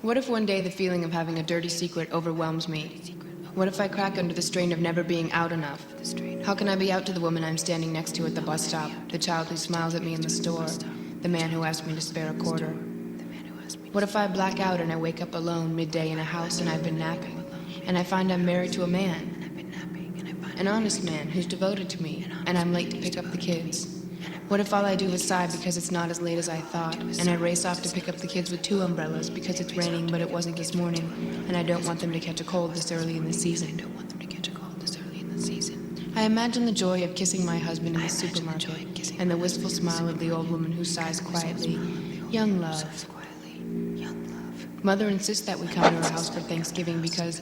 What if one day the feeling of having a dirty secret overwhelms me? What if I crack under the strain of never being out enough? How can I be out to the woman I'm standing next to at the bus stop, the child who smiles at me in the store, the man who asked me to spare a quarter? What if I black out and I wake up alone midday in a house and I've been napping, and I find I'm married to a man, an honest man who's devoted to me, and I'm late to pick up the kids? What if all I do is sigh because it's not as late as I thought, and I race off to pick up the kids with 2 umbrellas because it's raining but it wasn't this morning, and I don't want them to catch a cold this early in the season? I imagine the joy of kissing my husband in the supermarket, and the wistful smile of the old woman who sighs quietly, "Young love." Mother insists that we come to her house for Thanksgiving because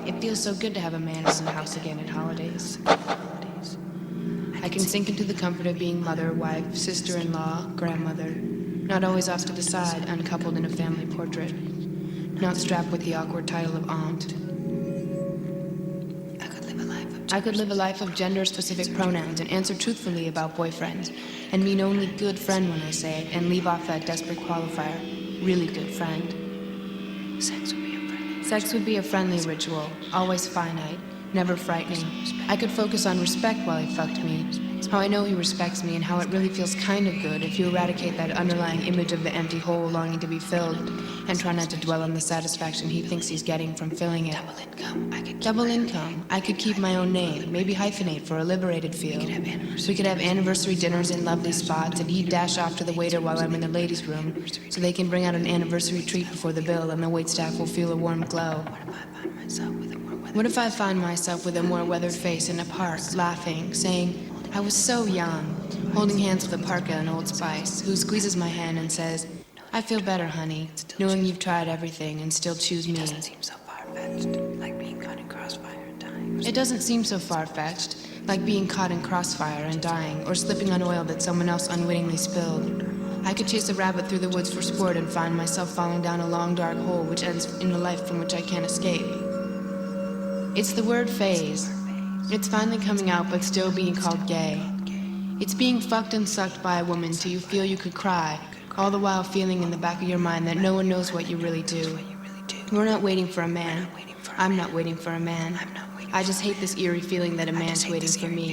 it feels so good to have a man around the house again at holidays. I can sink into the comfort of being mother, wife, sister-in-law, grandmother, not always off to the side, uncoupled in a family portrait, not strapped with the awkward title of aunt. I could live a life of gender-specific pronouns and answer truthfully about boyfriends, and mean only good friend when I say it, and leave off that desperate qualifier, really good friend. Sex would be a friendly ritual, always finite, never frightening. I could focus on respect while he fucked me, how I know he respects me, and how it really feels kind of good if you eradicate that underlying image of the empty hole longing to be filled, and try not to dwell on the satisfaction he thinks he's getting from filling it. Double income. I could keep my own name, maybe hyphenate for a liberated feel. We could have anniversary dinners in lovely spots, and he'd dash off to the waiter while I'm in the ladies' room, so they can bring out an anniversary treat before the bill, and the waitstaff will feel a warm glow. What if I find myself with a more weathered face in a park, laughing, saying, "I was so young," holding hands with a parka and Old Spice, who squeezes my hand and says, "I feel better, honey, knowing you've tried everything and still choose me." It doesn't seem so far-fetched, like being caught in crossfire and dying. It doesn't seem so far-fetched, like being caught in crossfire and dying, or slipping on oil that someone else unwittingly spilled. I could chase a rabbit through the woods for sport and find myself falling down a long dark hole which ends in a life from which I can't escape. It's the word phase. It's finally coming out but still being called gay. It's being fucked and sucked by a woman till you feel you could cry, all the while feeling in the back of your mind that no one knows what you really do. We're not waiting for a man. I'm not waiting for a man. I just hate this eerie feeling that a man's waiting for me.